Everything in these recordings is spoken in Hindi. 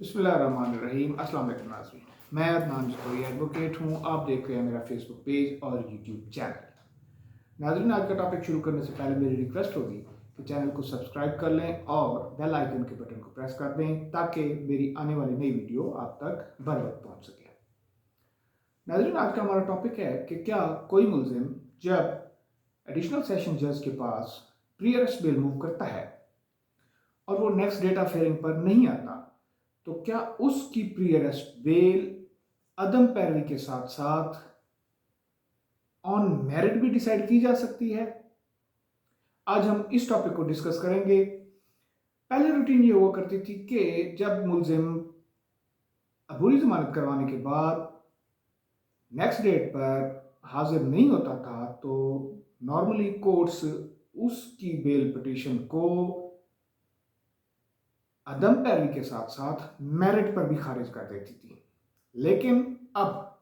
बिस्मिल्लाहिर्रहमानिर्रहीम। अस्सलाम वालेकुम नाज़रीन, मैं अदनान जौहरी एडवोकेट हूँ। आप देख रहे हैं मेरा फेसबुक पेज और यूट्यूब चैनल। नाज़रीन, आज का टॉपिक शुरू करने से पहले मेरी रिक्वेस्ट होगी कि चैनल को सब्सक्राइब कर लें और बेल आइकन के बटन को प्रेस कर दें ताकि मेरी आने वाली नई वीडियो आप तक बर वक्त पहुँच सके। नाज़रीन, आज का हमारा टॉपिक है कि क्या कोई मुलजिम जब एडिशनल सेशन जज के पास प्री अरेस्ट बेल मूव करता है और वो नेक्स्ट डेट ऑफ हियरिंग पर नहीं आता, तो क्या उसकी प्री अरेस्ट बेल अदम पैरवी के साथ साथ ऑन मेरिट भी डिसाइड की जा सकती है। आज हम इस टॉपिक को डिस्कस करेंगे। पहले रूटीन ये हुआ करती थी कि जब मुलजिम अबूरी जमानत करवाने के बाद नेक्स्ट डेट पर हाजिर नहीं होता था तो नॉर्मली कोर्ट्स उसकी बेल पिटीशन को अदम पैरवी के साथ साथ मेरिट पर भी खारिज कर देती थी। लेकिन अब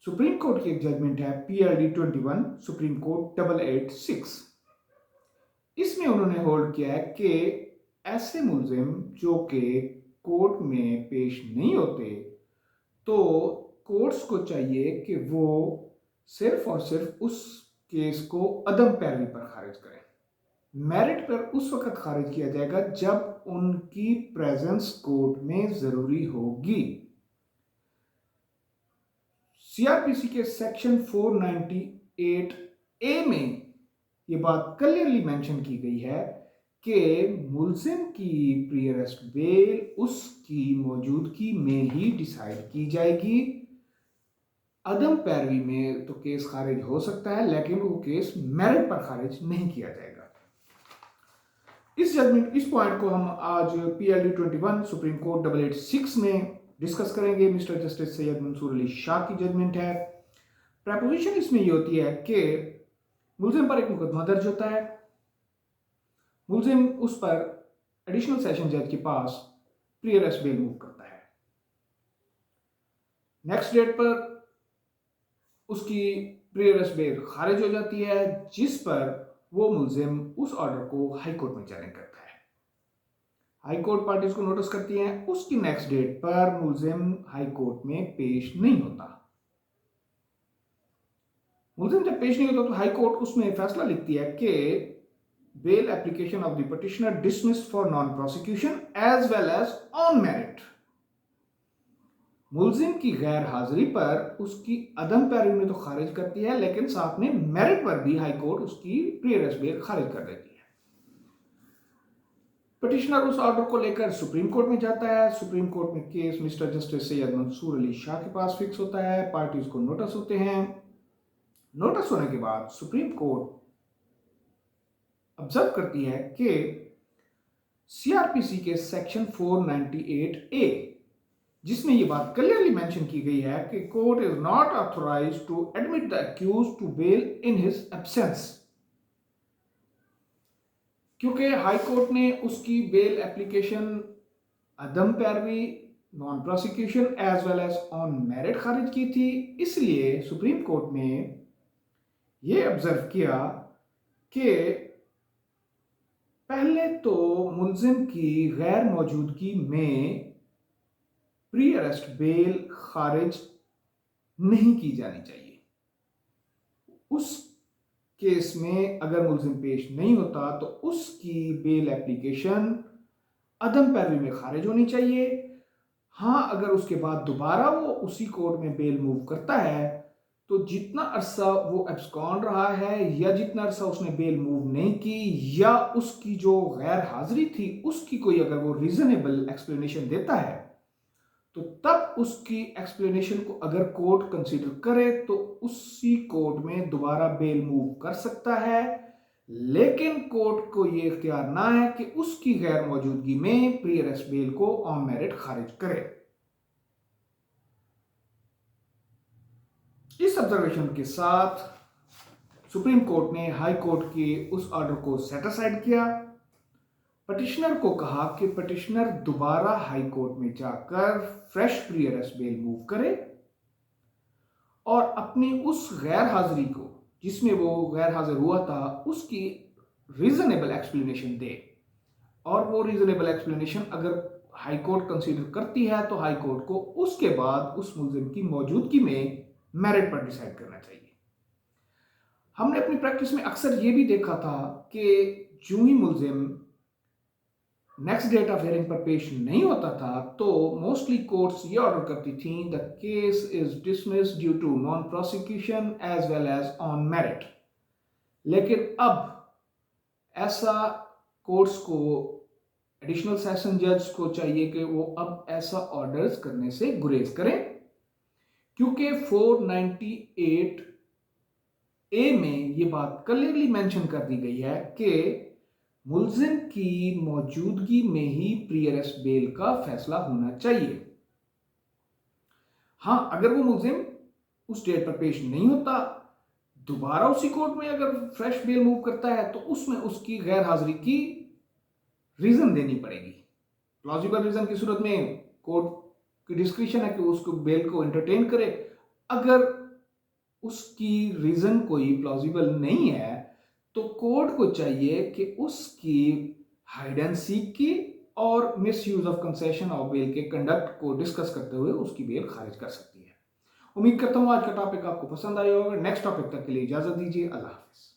सुप्रीम कोर्ट की एक जजमेंट है PLD 21 सुप्रीम कोर्ट 886। इसमें उन्होंने होल्ड किया है कि ऐसे मुलजिम जो कि कोर्ट में पेश नहीं होते तो कोर्ट्स को चाहिए कि वो सिर्फ और सिर्फ उस केस को अदम पैरवी पर खारिज करें। मेरिट पर उस वक्त खारिज किया जाएगा जब उनकी प्रेजेंस कोर्ट में जरूरी होगी। CRPC के सेक्शन 498A में ये बात क्लियरली मेंशन की गई है कि मुलजिम की प्री अरेस्ट बेल उसकी मौजूदगी में ही डिसाइड की जाएगी। अदम पैरवी में तो केस खारिज हो सकता है लेकिन वो केस मेरिट पर खारिज नहीं किया जाएगा। इस पॉइंट को हम आज PLD 21 सुप्रीम कोर्ट 886 में डिस्कस करेंगे। मिस्टर जस्टिस सैयद मंसूर अली शाह की जजमेंट है। प्रपोजिशन इसमें ये होती है कि मुलजिम पर एक मुकदमा दर्ज होता है, मुलजिम उस पर एडिशनल सेशन जज के पास प्री अरेस्ट बेल मूव करता है। नेक्स्ट डेट पर उसकी प्री अरेस्ट बेल खारिज हो जाती है जिस पर वो मुलजिम उस ऑर्डर को हाई कोर्ट में चैलेंज करता है। हाई कोर्ट पार्टीज को नोटिस करती हैं। उसकी नेक्स्ट डेट पर मुलजिम हाई कोर्ट में पेश नहीं होता। मुलजिम जब पेश नहीं होता तो हाई कोर्ट उसमें फैसला लिखती है कि bail application of the petitioner dismissed for non prosecution as well as on merit. मुलजिम की गैर हाजिरी पर उसकी अदम पैरवी में तो खारिज करती है लेकिन साथ में मेरिट पर भी हाई कोर्ट उसकी प्री अरेस्ट बेल खारिज कर देती है। पिटिशनर उस ऑर्डर को लेकर सुप्रीम कोर्ट में जाता है। सुप्रीम कोर्ट में case mister justice Syed Mansoor Ali Shah के पास फिक्स होता है। पार्टीज को नोटिस होते हैं। नोटिस होने के बाद सुप्रीम कोर्ट ऑब्जर्व करती है कि CRPC के सेक्शन 498A जिसमें यह बात क्लियरली मेंशन की गई है कि court is not authorised to admit the accused to bail in his absence. क्योंकि हाई कोर्ट ने उसकी बेल एप्लीकेशन अदम पैरवी, non prosecution as well as on merit खारिज की थी, इसलिए सुप्रीम कोर्ट ने यह ऑब्जर्व किया कि पहले तो मुलजिम की गैर मौजूदगी में प्री अरेस्ट बेल खारिज नहीं की जानी चाहिए। उस केस में अगर मुलजिम पेश नहीं होता तो उसकी बेल एप्लीकेशन अदम पैरवी में खारिज होनी चाहिए। हाँ, अगर उसके बाद दोबारा वो उसी कोर्ट में बेल मूव करता है तो जितना अरसा वो एब्सकॉन्ड रहा है या जितना अरसा उसने बेल मूव नहीं की या उसकी जो गैर हाजिरी थी उसकी कोई अगर वो रीजनेबल एक्सप्लेनेशन देता है तो तब उसकी एक्सप्लेनेशन को अगर कोर्ट कंसीडर करे तो उसी कोर्ट में दोबारा बेल मूव कर सकता है। लेकिन कोर्ट को यह इख्तियार ना है कि उसकी गैर मौजूदगी में प्री अरेस्ट बेल को ऑन मेरिट खारिज करे। इस ऑब्जर्वेशन के साथ सुप्रीम कोर्ट ने हाई कोर्ट के उस ऑर्डर को सेट असाइड किया। पिटिशनर को कहा कि पिटिशनर दोबारा हाई कोर्ट में जाकर fresh pre arrest bell move करे और अपनी उस गैर हाजिरी को जिसमें वो गैर हाजिर हुआ था उसकी रीजनेबल एक्सप्लेनेशन दे। और वो रीजनेबल एक्सप्लेनेशन अगर हाई कोर्ट कंसीडर करती है तो हाई कोर्ट को उसके बाद उस मुलजिम की मौजूदगी में मेरिट पर डिसाइड करना चाहिए। हमने अपनी प्रैक्टिस में अक्सर ये भी देखा था कि जो ही मुलजिम नेक्स्ट डेट ऑफ हियरिंग पर पेश नहीं होता था तो मोस्टली कोर्ट्स ये ऑर्डर करती थी the case is dismissed due to non prosecution as well as on merit. लेकिन अब ऐसा कोर्ट्स को, एडिशनल सेशन जज को चाहिए कि वो अब ऐसा ऑर्डर्स करने से गुरेज करें, क्योंकि 498 ए में ये बात क्लियरली मेंशन कर दी गई है कि मुलजिम की मौजूदगी में ही प्री अरेस्ट बेल का फैसला होना चाहिए। हां, अगर वो मुलजिम उस डेट पर पेश नहीं होता, दोबारा उसी कोर्ट में अगर फ्रेश बेल मूव करता है तो उसमें उसकी गैर हाजिरी की रीजन देनी पड़ेगी। प्लॉजिबल रीजन की सूरत में कोर्ट की डिस्क्रिप्शन है कि उसको बेल को एंटरटेन करे। अगर उसकी रीजन कोई प्लॉजिबल नहीं है तो कोर्ट को चाहिए कि उसकी हाइड एंड सीक की और misuse of concession of bail के कंडक्ट को डिस्कस करते हुए उसकी बेल खारिज कर सकती है। उम्मीद करता हूं आज का टॉपिक आपको पसंद आया होगा। नेक्स्ट टॉपिक तक के लिए इजाजत दीजिए। अल्लाह हाफिज।